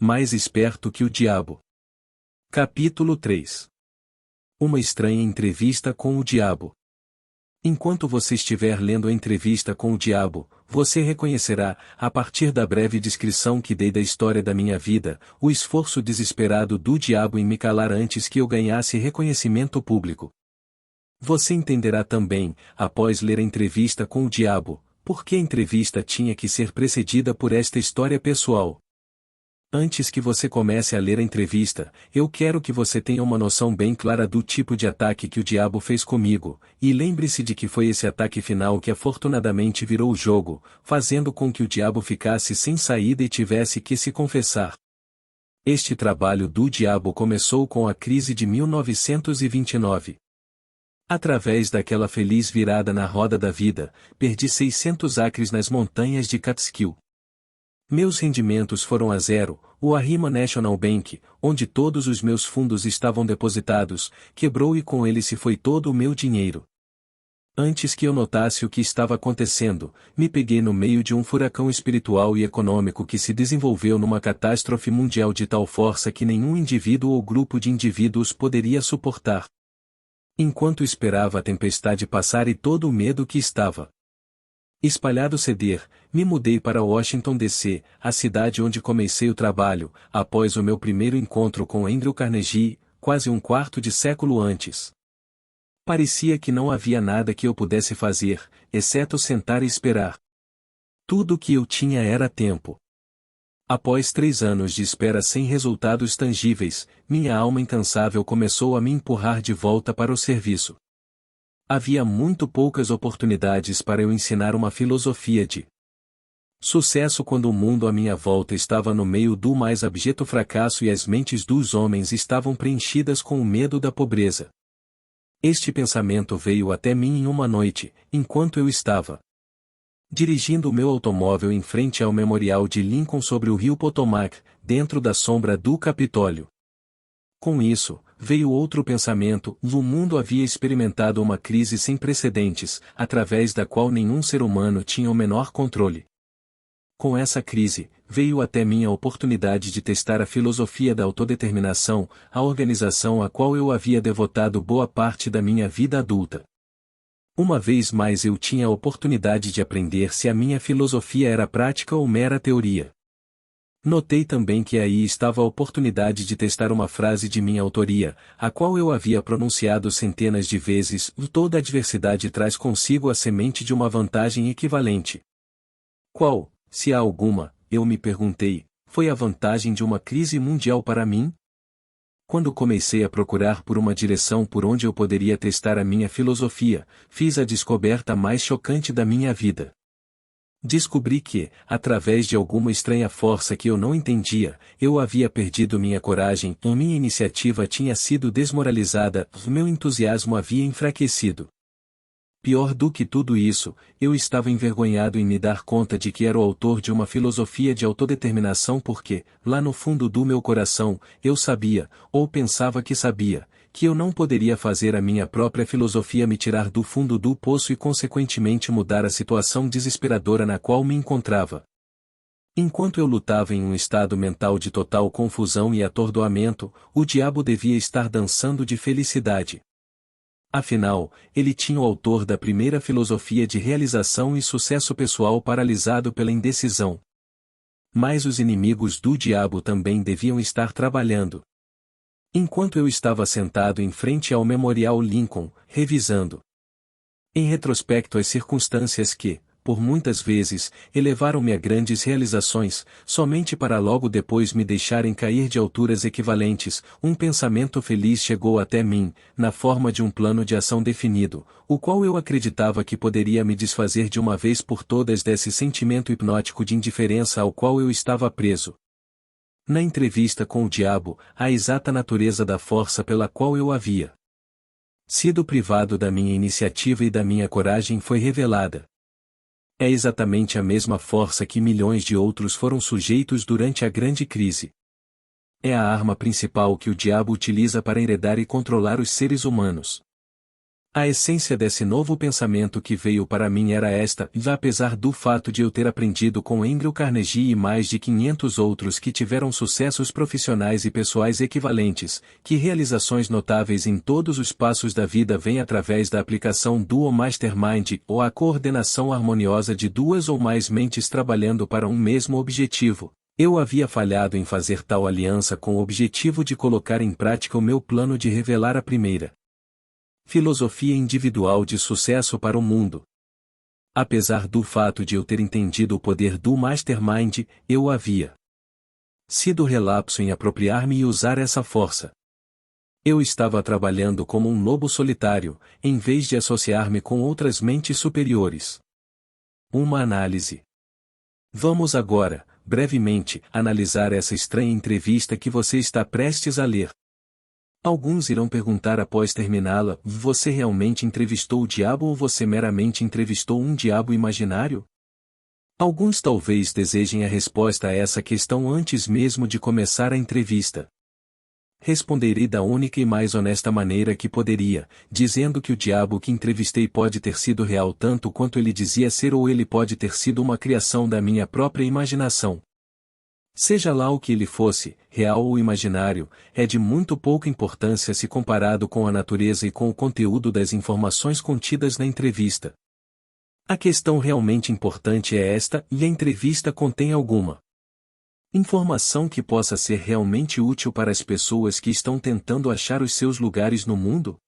Mais esperto que o diabo. Capítulo 3. Uma estranha entrevista com o diabo. Enquanto você estiver lendo a entrevista com o diabo, você reconhecerá, a partir da breve descrição que dei da história da minha vida, o esforço desesperado do diabo em me calar antes que eu ganhasse reconhecimento público. Você entenderá também, após ler a entrevista com o diabo, por que a entrevista tinha que ser precedida por esta história pessoal. Antes que você comece a ler a entrevista, eu quero que você tenha uma noção bem clara do tipo de ataque que o diabo fez comigo, e lembre-se de que foi esse ataque final que afortunadamente virou o jogo, fazendo com que o diabo ficasse sem saída e tivesse que se confessar. Este trabalho do diabo começou com a crise de 1929. Através daquela feliz virada na roda da vida, perdi 600 acres nas montanhas de Catskill. Meus rendimentos foram a zero, o Arrima National Bank, onde todos os meus fundos estavam depositados, quebrou e com ele se foi todo o meu dinheiro. Antes que eu notasse o que estava acontecendo, me peguei no meio de um furacão espiritual e econômico que se desenvolveu numa catástrofe mundial de tal força que nenhum indivíduo ou grupo de indivíduos poderia suportar. Enquanto esperava a tempestade passar e todo o medo que estava espalhado ceder, me mudei para Washington DC, a cidade onde comecei o trabalho, após o meu primeiro encontro com Andrew Carnegie, quase um quarto de século antes. Parecia que não havia nada que eu pudesse fazer, exceto sentar e esperar. Tudo o que eu tinha era tempo. Após 3 anos de espera sem resultados tangíveis, minha alma incansável começou a me empurrar de volta para o serviço. Havia muito poucas oportunidades para eu ensinar uma filosofia de sucesso quando o mundo à minha volta estava no meio do mais abjeto fracasso e as mentes dos homens estavam preenchidas com o medo da pobreza. Este pensamento veio até mim em uma noite, enquanto eu estava dirigindo o meu automóvel em frente ao Memorial de Lincoln sobre o rio Potomac, dentro da sombra do Capitólio. Com isso, veio outro pensamento: o mundo havia experimentado uma crise sem precedentes, através da qual nenhum ser humano tinha o menor controle. Com essa crise, veio até mim a oportunidade de testar a filosofia da autodeterminação, a organização à qual eu havia devotado boa parte da minha vida adulta. Uma vez mais eu tinha a oportunidade de aprender se a minha filosofia era prática ou mera teoria. Notei também que aí estava a oportunidade de testar uma frase de minha autoria, a qual eu havia pronunciado centenas de vezes: toda adversidade traz consigo a semente de uma vantagem equivalente. Qual, se há alguma, eu me perguntei, foi a vantagem de uma crise mundial para mim? Quando comecei a procurar por uma direção por onde eu poderia testar a minha filosofia, fiz a descoberta mais chocante da minha vida. Descobri que, através de alguma estranha força que eu não entendia, eu havia perdido minha coragem, minha iniciativa tinha sido desmoralizada, meu entusiasmo havia enfraquecido. Pior do que tudo isso, eu estava envergonhado em me dar conta de que era o autor de uma filosofia de autodeterminação porque, lá no fundo do meu coração, eu sabia, ou pensava que sabia, que eu não poderia fazer a minha própria filosofia me tirar do fundo do poço e consequentemente mudar a situação desesperadora na qual me encontrava. Enquanto eu lutava em um estado mental de total confusão e atordoamento, o diabo devia estar dançando de felicidade. Afinal, ele tinha o autor da primeira filosofia de realização e sucesso pessoal paralisado pela indecisão. Mas os inimigos do diabo também deviam estar trabalhando. Enquanto eu estava sentado em frente ao Memorial Lincoln, revisando em retrospecto as circunstâncias que, por muitas vezes, elevaram-me a grandes realizações, somente para logo depois me deixarem cair de alturas equivalentes, um pensamento feliz chegou até mim, na forma de um plano de ação definido, o qual eu acreditava que poderia me desfazer de uma vez por todas desse sentimento hipnótico de indiferença ao qual eu estava preso. Na entrevista com o diabo, a exata natureza da força pela qual eu havia sido privado da minha iniciativa e da minha coragem foi revelada. É exatamente a mesma força que milhões de outros foram sujeitos durante a grande crise. É a arma principal que o diabo utiliza para enredar e controlar os seres humanos. A essência desse novo pensamento que veio para mim era esta, já apesar do fato de eu ter aprendido com Andrew Carnegie e mais de 500 outros que tiveram sucessos profissionais e pessoais equivalentes, que realizações notáveis em todos os passos da vida vêm através da aplicação do Mastermind ou a coordenação harmoniosa de duas ou mais mentes trabalhando para um mesmo objetivo. Eu havia falhado em fazer tal aliança com o objetivo de colocar em prática o meu plano de revelar a primeira filosofia individual de sucesso para o mundo. Apesar do fato de eu ter entendido o poder do Mastermind, eu havia sido relapso em apropriar-me e usar essa força. Eu estava trabalhando como um lobo solitário, em vez de associar-me com outras mentes superiores. Uma análise. Vamos agora, brevemente, analisar essa estranha entrevista que você está prestes a ler. Alguns irão perguntar após terminá-la: você realmente entrevistou o diabo ou você meramente entrevistou um diabo imaginário? Alguns talvez desejem a resposta a essa questão antes mesmo de começar a entrevista. Responderei da única e mais honesta maneira que poderia, dizendo que o diabo que entrevistei pode ter sido real tanto quanto ele dizia ser ou ele pode ter sido uma criação da minha própria imaginação. Seja lá o que ele fosse, real ou imaginário, é de muito pouca importância se comparado com a natureza e com o conteúdo das informações contidas na entrevista. A questão realmente importante é esta: e a entrevista contém alguma informação que possa ser realmente útil para as pessoas que estão tentando achar os seus lugares no mundo?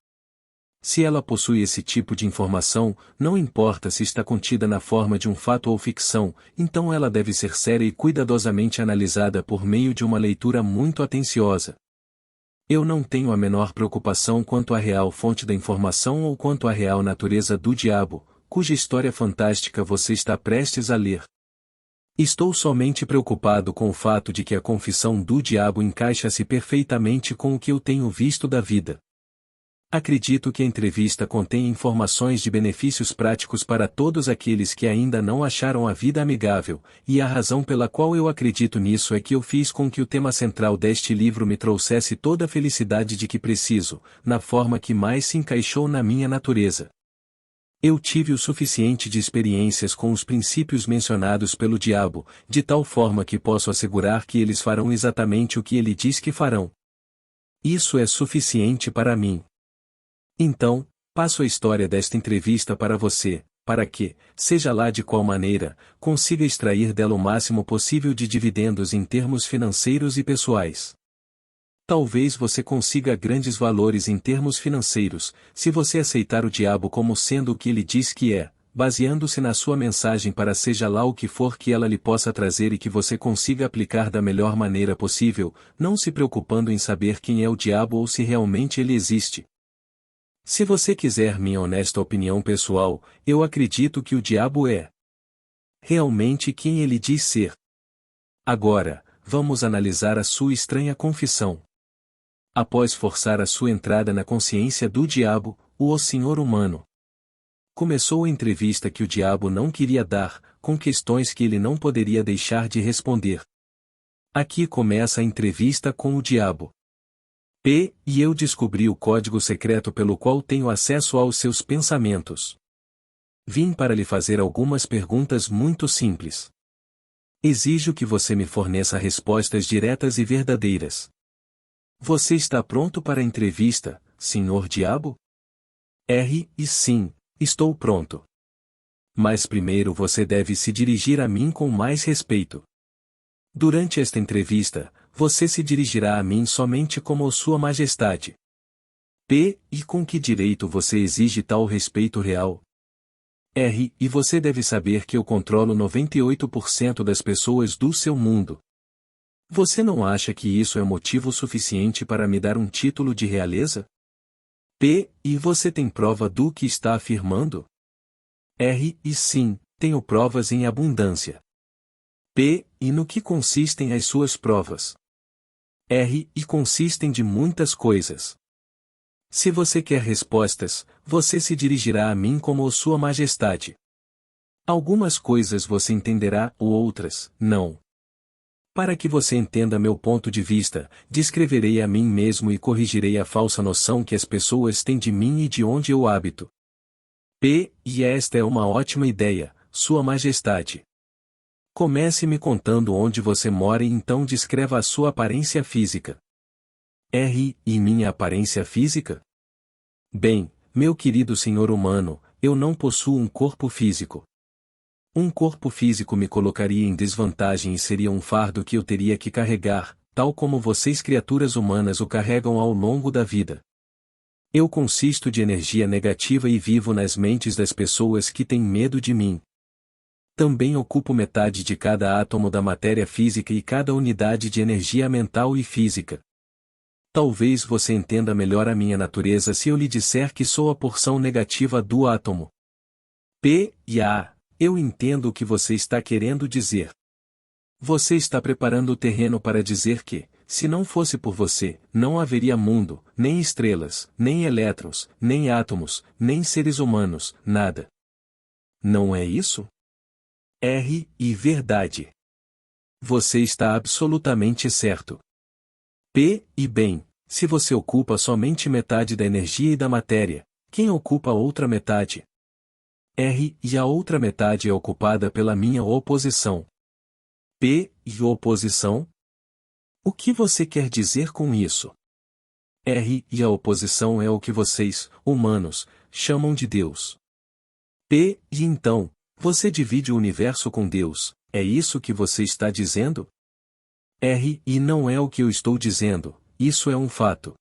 Se ela possui esse tipo de informação, não importa se está contida na forma de um fato ou ficção, então ela deve ser séria e cuidadosamente analisada por meio de uma leitura muito atenciosa. Eu não tenho a menor preocupação quanto à real fonte da informação ou quanto à real natureza do diabo, cuja história fantástica você está prestes a ler. Estou somente preocupado com o fato de que a confissão do diabo encaixa-se perfeitamente com o que eu tenho visto da vida. Acredito que a entrevista contém informações de benefícios práticos para todos aqueles que ainda não acharam a vida amigável, e a razão pela qual eu acredito nisso é que eu fiz com que o tema central deste livro me trouxesse toda a felicidade de que preciso, na forma que mais se encaixou na minha natureza. Eu tive o suficiente de experiências com os princípios mencionados pelo diabo, de tal forma que posso assegurar que eles farão exatamente o que ele diz que farão. Isso é suficiente para mim. Então, passo a história desta entrevista para você, para que, seja lá de qual maneira, consiga extrair dela o máximo possível de dividendos em termos financeiros e pessoais. Talvez você consiga grandes valores em termos financeiros, se você aceitar o diabo como sendo o que ele diz que é, baseando-se na sua mensagem para seja lá o que for que ela lhe possa trazer e que você consiga aplicar da melhor maneira possível, não se preocupando em saber quem é o diabo ou se realmente ele existe. Se você quiser minha honesta opinião pessoal, eu acredito que o diabo é realmente quem ele diz ser. Agora, vamos analisar a sua estranha confissão. Após forçar a sua entrada na consciência do diabo, o senhor humano começou a entrevista que o diabo não queria dar, com questões que ele não poderia deixar de responder. Aqui começa a entrevista com o diabo. E eu descobri o código secreto pelo qual tenho acesso aos seus pensamentos. Vim para lhe fazer algumas perguntas muito simples. Exijo que você me forneça respostas diretas e verdadeiras. Você está pronto para a entrevista, senhor diabo? E sim, estou pronto. Mas primeiro você deve se dirigir a mim com mais respeito. Durante esta entrevista, você se dirigirá a mim somente como Sua Majestade. E com que direito você exige tal respeito real? E você deve saber que eu controlo 98% das pessoas do seu mundo. Você não acha que isso é motivo suficiente para me dar um título de realeza? E você tem prova do que está afirmando? E sim, tenho provas em abundância. E no que consistem as suas provas? E consistem de muitas coisas. Se você quer respostas, você se dirigirá a mim como Sua Majestade. Algumas coisas você entenderá, ou outras, não. Para que você entenda meu ponto de vista, descreverei a mim mesmo e corrigirei a falsa noção que as pessoas têm de mim e de onde eu habito. E esta é uma ótima ideia, Sua Majestade. Comece me contando onde você mora e então descreva a sua aparência física. E minha aparência física? Bem, meu querido senhor humano, eu não possuo um corpo físico. Um corpo físico me colocaria em desvantagem e seria um fardo que eu teria que carregar, tal como vocês criaturas humanas o carregam ao longo da vida. Eu consisto de energia negativa e vivo nas mentes das pessoas que têm medo de mim. Também ocupo metade de cada átomo da matéria física e cada unidade de energia mental e física. Talvez você entenda melhor a minha natureza se eu lhe disser que sou a porção negativa do átomo. Eu entendo o que você está querendo dizer. Você está preparando o terreno para dizer que, se não fosse por você, não haveria mundo, nem estrelas, nem elétrons, nem átomos, nem seres humanos, nada. Não é isso? Verdade. Você está absolutamente certo. Bem, se você ocupa somente metade da energia e da matéria, quem ocupa a outra metade? A outra metade é ocupada pela minha oposição. E oposição? O que você quer dizer com isso? A oposição é o que vocês, humanos, chamam de Deus. Então, você divide o universo com Deus, é isso que você está dizendo? Não é o que eu estou dizendo, isso é um fato.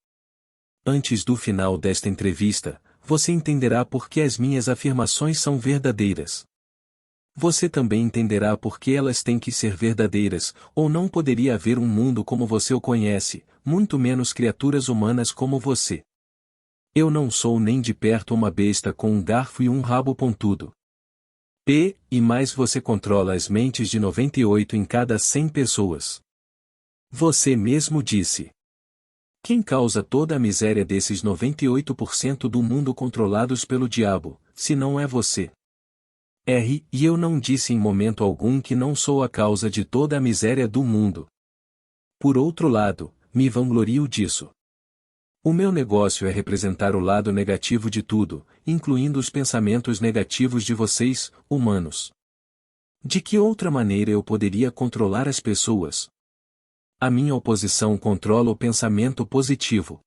Antes do final desta entrevista, você entenderá por que as minhas afirmações são verdadeiras. Você também entenderá por que elas têm que ser verdadeiras, ou não poderia haver um mundo como você o conhece, muito menos criaturas humanas como você. Eu não sou nem de perto uma besta com um garfo e um rabo pontudo. E mais você controla as mentes de 98 em cada 100 pessoas. Você mesmo disse. Quem causa toda a miséria desses 98% do mundo controlados pelo diabo, se não é você? E eu não disse em momento algum que não sou a causa de toda a miséria do mundo. Por outro lado, me vanglorio disso. O meu negócio é representar o lado negativo de tudo, incluindo os pensamentos negativos de vocês, humanos. De que outra maneira eu poderia controlar as pessoas? A minha oposição controla o pensamento positivo.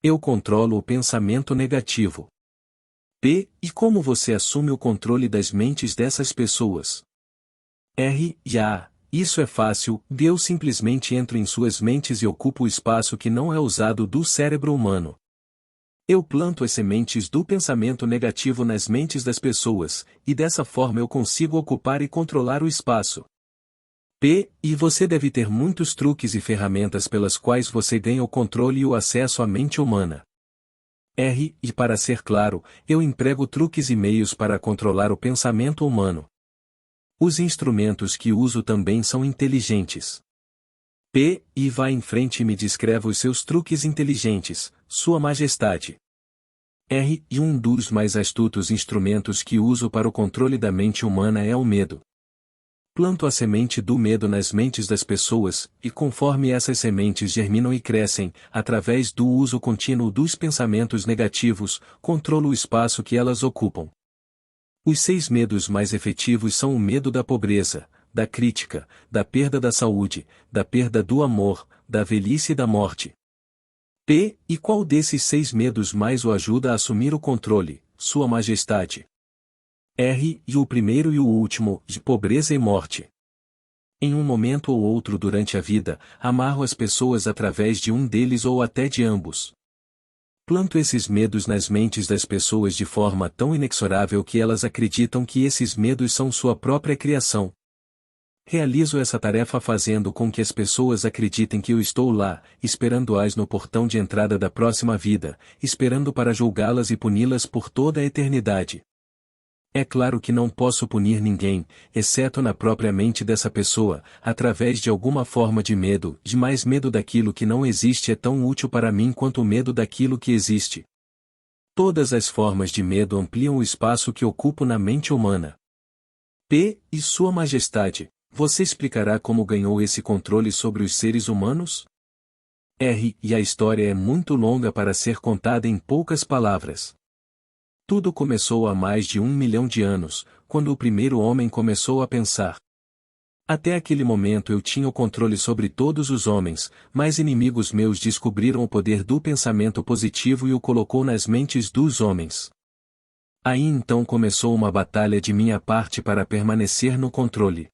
Eu controlo o pensamento negativo. E como você assume o controle das mentes dessas pessoas? Isso é fácil, Deus simplesmente entra em suas mentes e ocupa o espaço que não é usado do cérebro humano. Eu planto as sementes do pensamento negativo nas mentes das pessoas, e dessa forma eu consigo ocupar e controlar o espaço. E você deve ter muitos truques e ferramentas pelas quais você ganha o controle e o acesso à mente humana. E para ser claro, eu emprego truques e meios para controlar o pensamento humano. Os instrumentos que uso também são inteligentes. E vá em frente e me descreva os seus truques inteligentes, Sua Majestade. E um dos mais astutos instrumentos que uso para o controle da mente humana é o medo. Planto a semente do medo nas mentes das pessoas, e conforme essas sementes germinam e crescem, através do uso contínuo dos pensamentos negativos, controlo o espaço que elas ocupam. Os 6 medos mais efetivos são o medo da pobreza, da crítica, da perda da saúde, da perda do amor, da velhice e da morte. E qual desses 6 medos mais o ajuda a assumir o controle, Sua Majestade? E o primeiro e o último, de pobreza e morte. Em um momento ou outro durante a vida, amarro as pessoas através de um deles ou até de ambos. Planto esses medos nas mentes das pessoas de forma tão inexorável que elas acreditam que esses medos são sua própria criação. Realizo essa tarefa fazendo com que as pessoas acreditem que eu estou lá, esperando-as no portão de entrada da próxima vida, esperando para julgá-las e puni-las por toda a eternidade. É claro que não posso punir ninguém, exceto na própria mente dessa pessoa, através de alguma forma de medo, de mais medo daquilo que não existe é tão útil para mim quanto o medo daquilo que existe. Todas as formas de medo ampliam o espaço que ocupo na mente humana. E Sua Majestade, Você explicará como ganhou esse controle sobre os seres humanos? E a história é muito longa para ser contada em poucas palavras. Tudo começou há mais de 1 milhão de anos, quando o primeiro homem começou a pensar. Até aquele momento eu tinha o controle sobre todos os homens, mas inimigos meus descobriram o poder do pensamento positivo e o colocou nas mentes dos homens. Aí então começou uma batalha de minha parte para permanecer no controle.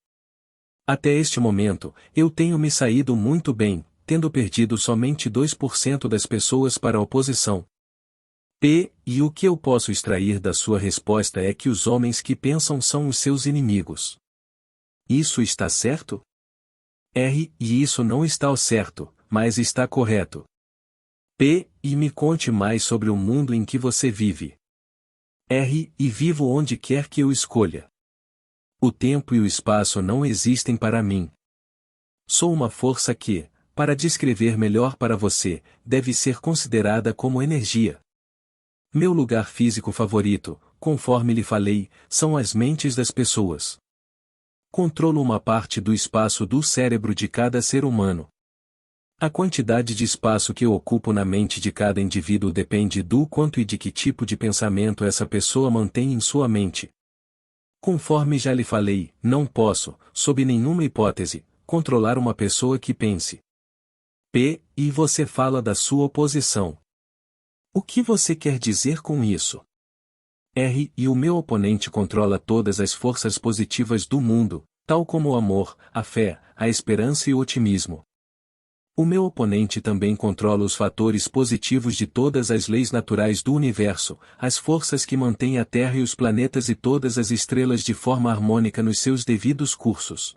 Até este momento, eu tenho me saído muito bem, tendo perdido somente 2% das pessoas para a oposição. E o que eu posso extrair da sua resposta é que os homens que pensam são os seus inimigos. Isso está certo? E isso não está ao certo, mas está correto. E me conte mais sobre o mundo em que você vive. E vivo onde quer que eu escolha. O tempo e o espaço não existem para mim. Sou uma força que, para descrever melhor para você, deve ser considerada como energia. Meu lugar físico favorito, conforme lhe falei, são as mentes das pessoas. Controlo uma parte do espaço do cérebro de cada ser humano. A quantidade de espaço que eu ocupo na mente de cada indivíduo depende do quanto e de que tipo de pensamento essa pessoa mantém em sua mente. Conforme já lhe falei, não posso, sob nenhuma hipótese, controlar uma pessoa que pense. E você fala da sua oposição. O que você quer dizer com isso? E o meu oponente controla todas as forças positivas do mundo, tal como o amor, a fé, a esperança e o otimismo. O meu oponente também controla os fatores positivos de todas as leis naturais do universo, as forças que mantêm a Terra e os planetas e todas as estrelas de forma harmônica nos seus devidos cursos.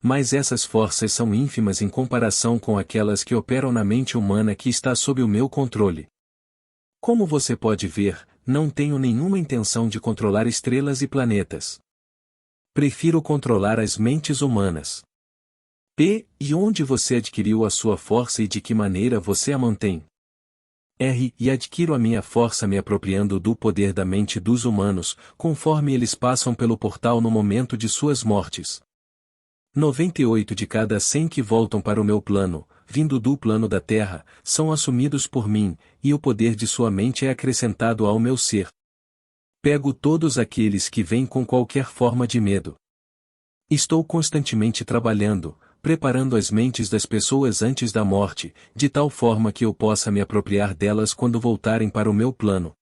Mas essas forças são ínfimas em comparação com aquelas que operam na mente humana que está sob o meu controle. Como você pode ver, não tenho nenhuma intenção de controlar estrelas e planetas. Prefiro controlar as mentes humanas. E onde você adquiriu a sua força e de que maneira você a mantém? E adquiro a minha força me apropriando do poder da mente dos humanos, conforme eles passam pelo portal no momento de suas mortes. 98 de cada 100 que voltam para o meu plano, vindo do plano da Terra, são assumidos por mim, e o poder de sua mente é acrescentado ao meu ser. Pego todos aqueles que vêm com qualquer forma de medo. Estou constantemente trabalhando, preparando as mentes das pessoas antes da morte, de tal forma que eu possa me apropriar delas quando voltarem para o meu plano.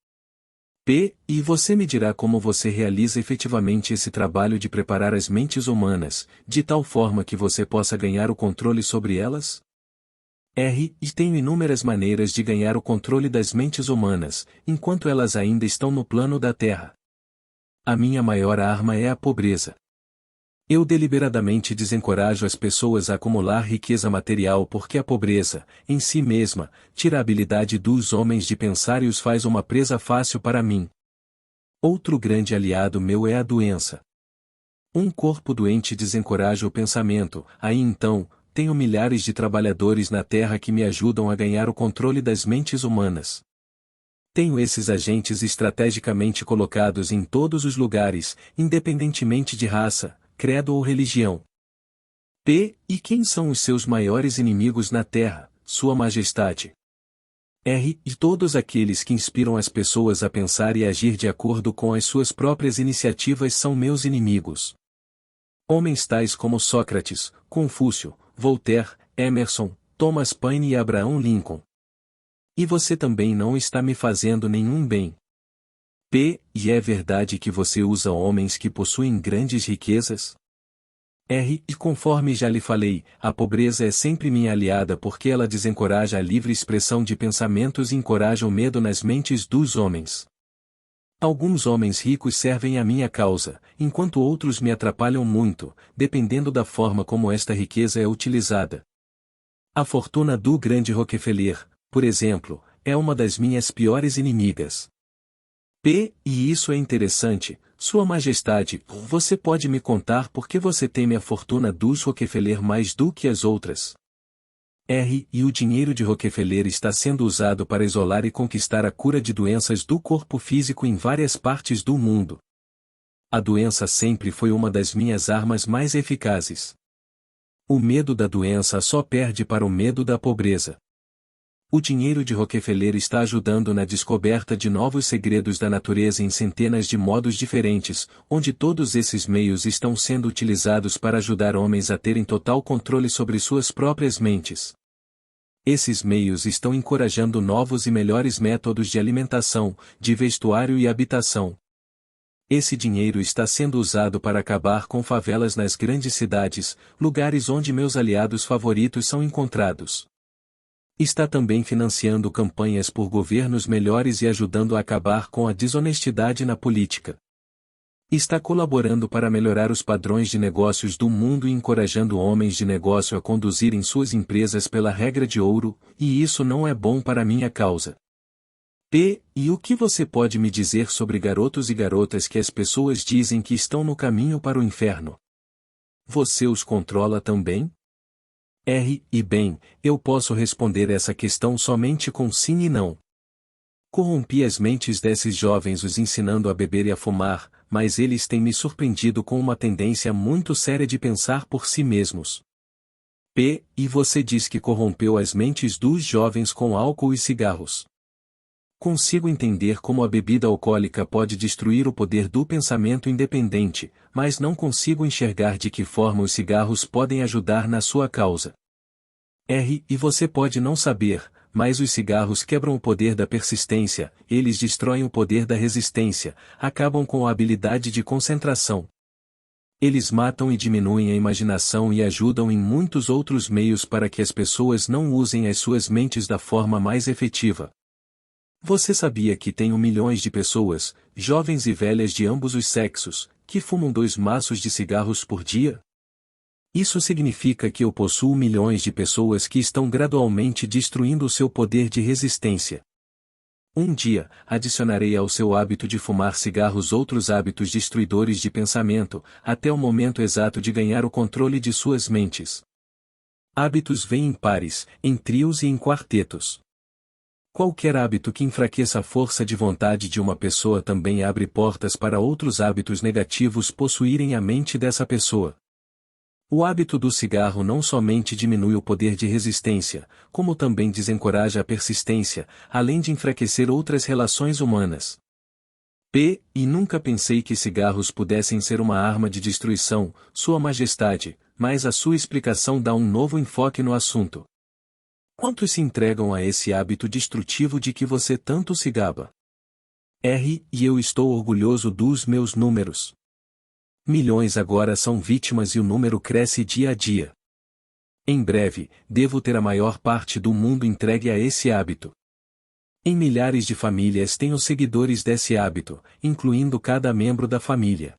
E você me dirá como você realiza efetivamente esse trabalho de preparar as mentes humanas, de tal forma que você possa ganhar o controle sobre elas? E tenho inúmeras maneiras de ganhar o controle das mentes humanas, enquanto elas ainda estão no plano da Terra. A minha maior arma é a pobreza. Eu deliberadamente desencorajo as pessoas a acumular riqueza material porque a pobreza, em si mesma, tira a habilidade dos homens de pensar e os faz uma presa fácil para mim. Outro grande aliado meu é a doença. Um corpo doente desencoraja o pensamento, aí então, tenho milhares de trabalhadores na Terra que me ajudam a ganhar o controle das mentes humanas. Tenho esses agentes estrategicamente colocados em todos os lugares, independentemente de raça, credo ou religião. E quem são os seus maiores inimigos na Terra, Sua Majestade? E todos aqueles que inspiram as pessoas a pensar e agir de acordo com as suas próprias iniciativas são meus inimigos. Homens tais como Sócrates, Confúcio, Voltaire, Emerson, Thomas Paine e Abraham Lincoln. E você também não está me fazendo nenhum bem. E é verdade que você usa homens que possuem grandes riquezas? E conforme já lhe falei, a pobreza é sempre minha aliada porque ela desencoraja a livre expressão de pensamentos e encoraja o medo nas mentes dos homens. Alguns homens ricos servem à minha causa, enquanto outros me atrapalham muito, dependendo da forma como esta riqueza é utilizada. A fortuna do grande Rockefeller, por exemplo, é uma das minhas piores inimigas. E isso é interessante, Sua Majestade, você pode me contar por que você teme a fortuna dos Rockefeller mais do que as outras? E o dinheiro de Rockefeller está sendo usado para isolar e conquistar a cura de doenças do corpo físico em várias partes do mundo. A doença sempre foi uma das minhas armas mais eficazes. O medo da doença só perde para o medo da pobreza. O dinheiro de Rockefeller está ajudando na descoberta de novos segredos da natureza em centenas de modos diferentes, onde todos esses meios estão sendo utilizados para ajudar homens a terem total controle sobre suas próprias mentes. Esses meios estão encorajando novos e melhores métodos de alimentação, de vestuário e habitação. Esse dinheiro está sendo usado para acabar com favelas nas grandes cidades, lugares onde meus aliados favoritos são encontrados. Está também financiando campanhas por governos melhores e ajudando a acabar com a desonestidade na política. Está colaborando para melhorar os padrões de negócios do mundo e encorajando homens de negócio a conduzirem suas empresas pela regra de ouro, e isso não é bom para minha causa. E o que você pode me dizer sobre garotos e garotas que as pessoas dizem que estão no caminho para o inferno? Você os controla também? Bem, eu posso responder essa questão somente com sim e não. Corrompi as mentes desses jovens os ensinando a beber e a fumar, mas eles têm me surpreendido com uma tendência muito séria de pensar por si mesmos. E você diz que corrompeu as mentes dos jovens com álcool e cigarros. Consigo entender como a bebida alcoólica pode destruir o poder do pensamento independente, mas não consigo enxergar de que forma os cigarros podem ajudar na sua causa. E você pode não saber, mas os cigarros quebram o poder da persistência, eles destroem o poder da resistência, acabam com a habilidade de concentração. Eles matam e diminuem a imaginação e ajudam em muitos outros meios para que as pessoas não usem as suas mentes da forma mais efetiva. Você sabia que tenho milhões de pessoas, jovens e velhas de ambos os sexos, que fumam 2 maços de cigarros por dia? Isso significa que eu possuo milhões de pessoas que estão gradualmente destruindo o seu poder de resistência. Um dia, adicionarei ao seu hábito de fumar cigarros outros hábitos destruidores de pensamento, até o momento exato de ganhar o controle de suas mentes. Hábitos vêm em pares, em trios e em quartetos. Qualquer hábito que enfraqueça a força de vontade de uma pessoa também abre portas para outros hábitos negativos possuírem a mente dessa pessoa. O hábito do cigarro não somente diminui o poder de resistência, como também desencoraja a persistência, além de enfraquecer outras relações humanas. E nunca pensei que cigarros pudessem ser uma arma de destruição, Sua Majestade, mas a sua explicação dá um novo enfoque no assunto. Quantos se entregam a esse hábito destrutivo de que você tanto se gaba? E eu estou orgulhoso dos meus números. Milhões agora são vítimas e o número cresce dia a dia. Em breve, devo ter a maior parte do mundo entregue a esse hábito. Em milhares de famílias tenho seguidores desse hábito, incluindo cada membro da família.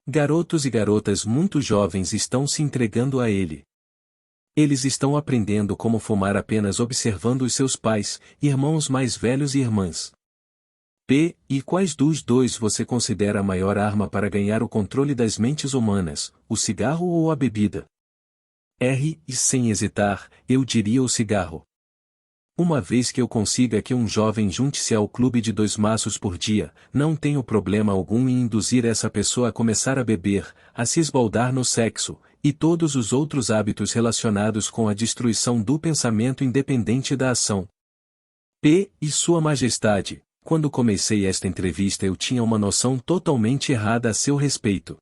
Garotos e garotas muito jovens estão se entregando a ele. Eles estão aprendendo como fumar apenas observando os seus pais, irmãos mais velhos e irmãs. E quais dos dois você considera a maior arma para ganhar o controle das mentes humanas, o cigarro ou a bebida? E sem hesitar, eu diria o cigarro. Uma vez que eu consiga que um jovem junte-se ao clube de 2 maços por dia, não tenho problema algum em induzir essa pessoa a começar a beber, a se esbaldar no sexo, e todos os outros hábitos relacionados com a destruição do pensamento independente da ação. E Sua Majestade, quando comecei esta entrevista eu tinha uma noção totalmente errada a seu respeito.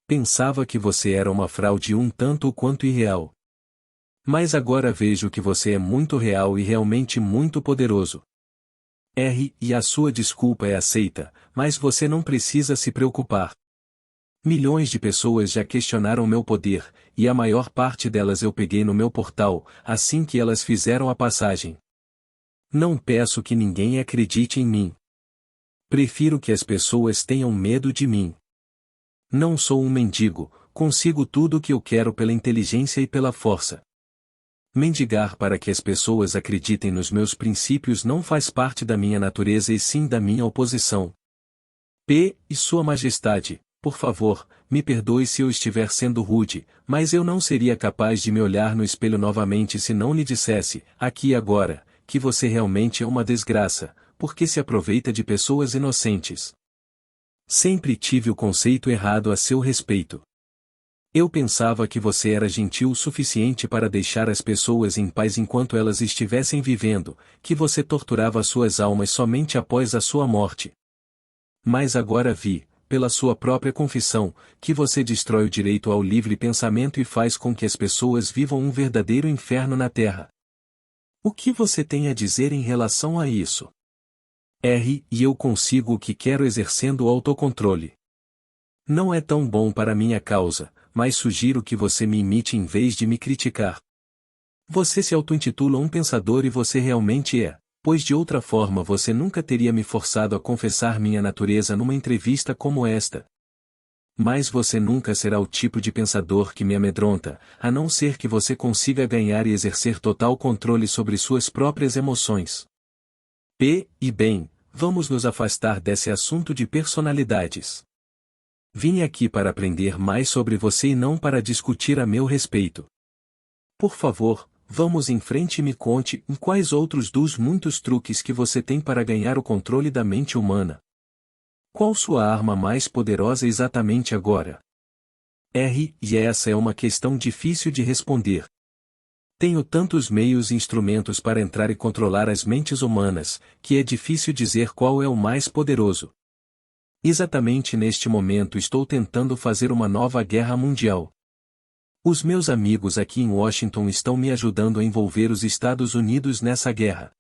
Pensava que você era uma fraude um tanto quanto irreal. Mas agora vejo que você é muito real e realmente muito poderoso. E a sua desculpa é aceita, mas você não precisa se preocupar. Milhões de pessoas já questionaram meu poder, e a maior parte delas eu peguei no meu portal, assim que elas fizeram a passagem. Não peço que ninguém acredite em mim. Prefiro que as pessoas tenham medo de mim. Não sou um mendigo, consigo tudo o que eu quero pela inteligência e pela força. Mendigar para que as pessoas acreditem nos meus princípios não faz parte da minha natureza e sim da minha oposição. E Sua Majestade, por favor, me perdoe se eu estiver sendo rude, mas eu não seria capaz de me olhar no espelho novamente se não lhe dissesse, aqui e agora, que você realmente é uma desgraça, porque se aproveita de pessoas inocentes. Sempre tive o conceito errado a seu respeito. Eu pensava que você era gentil o suficiente para deixar as pessoas em paz enquanto elas estivessem vivendo, que você torturava suas almas somente após a sua morte. Mas agora vi, pela sua própria confissão, que você destrói o direito ao livre pensamento e faz com que as pessoas vivam um verdadeiro inferno na Terra. O que você tem a dizer em relação a isso? E eu consigo o que quero exercendo o autocontrole. Não é tão bom para minha causa, mas sugiro que você me imite em vez de me criticar. Você se auto-intitula um pensador e você realmente é, pois de outra forma você nunca teria me forçado a confessar minha natureza numa entrevista como esta. Mas você nunca será o tipo de pensador que me amedronta, a não ser que você consiga ganhar e exercer total controle sobre suas próprias emoções. E bem, vamos nos afastar desse assunto de personalidades. Vim aqui para aprender mais sobre você e não para discutir a meu respeito. Por favor, vamos em frente e me conte em quais outros dos muitos truques que você tem para ganhar o controle da mente humana. Qual sua arma mais poderosa exatamente agora? E essa é uma questão difícil de responder. Tenho tantos meios e instrumentos para entrar e controlar as mentes humanas, que é difícil dizer qual é o mais poderoso. Exatamente neste momento estou tentando fazer uma nova guerra mundial. Os meus amigos aqui em Washington estão me ajudando a envolver os Estados Unidos nessa guerra.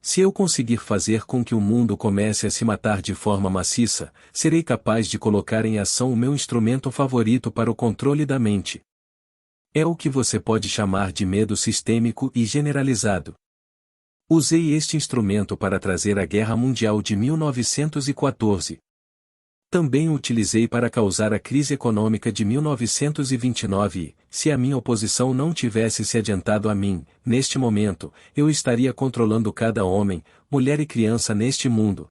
Se eu conseguir fazer com que o mundo comece a se matar de forma maciça, serei capaz de colocar em ação o meu instrumento favorito para o controle da mente. É o que você pode chamar de medo sistêmico e generalizado. Usei este instrumento para trazer a Guerra Mundial de 1914. Também o utilizei para causar a crise econômica de 1929 e, se a minha oposição não tivesse se adiantado a mim, neste momento, eu estaria controlando cada homem, mulher e criança neste mundo.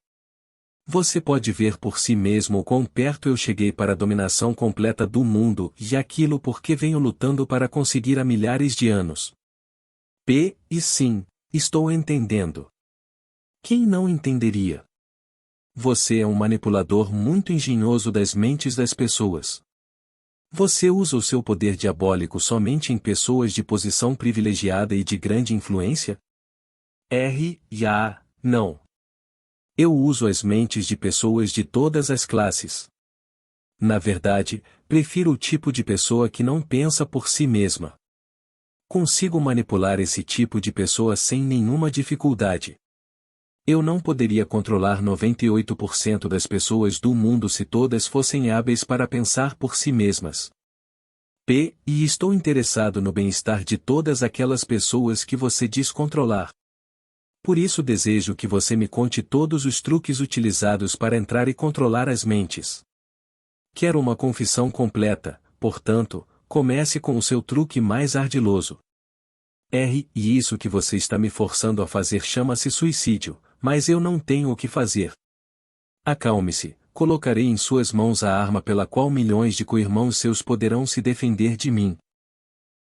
Você pode ver por si mesmo o quão perto eu cheguei para a dominação completa do mundo e aquilo por que venho lutando para conseguir há milhares de anos. E sim, estou entendendo. Quem não entenderia? Você é um manipulador muito engenhoso das mentes das pessoas. Você usa o seu poder diabólico somente em pessoas de posição privilegiada e de grande influência? Não. Eu uso as mentes de pessoas de todas as classes. Na verdade, prefiro o tipo de pessoa que não pensa por si mesma. Consigo manipular esse tipo de pessoa sem nenhuma dificuldade. Eu não poderia controlar 98% das pessoas do mundo se todas fossem hábeis para pensar por si mesmas. E estou interessado no bem-estar de todas aquelas pessoas que você diz controlar. Por isso desejo que você me conte todos os truques utilizados para entrar e controlar as mentes. Quero uma confissão completa, portanto, comece com o seu truque mais ardiloso. E isso que você está me forçando a fazer chama-se suicídio, mas eu não tenho o que fazer. Acalme-se, colocarei em suas mãos a arma pela qual milhões de co-irmãos seus poderão se defender de mim.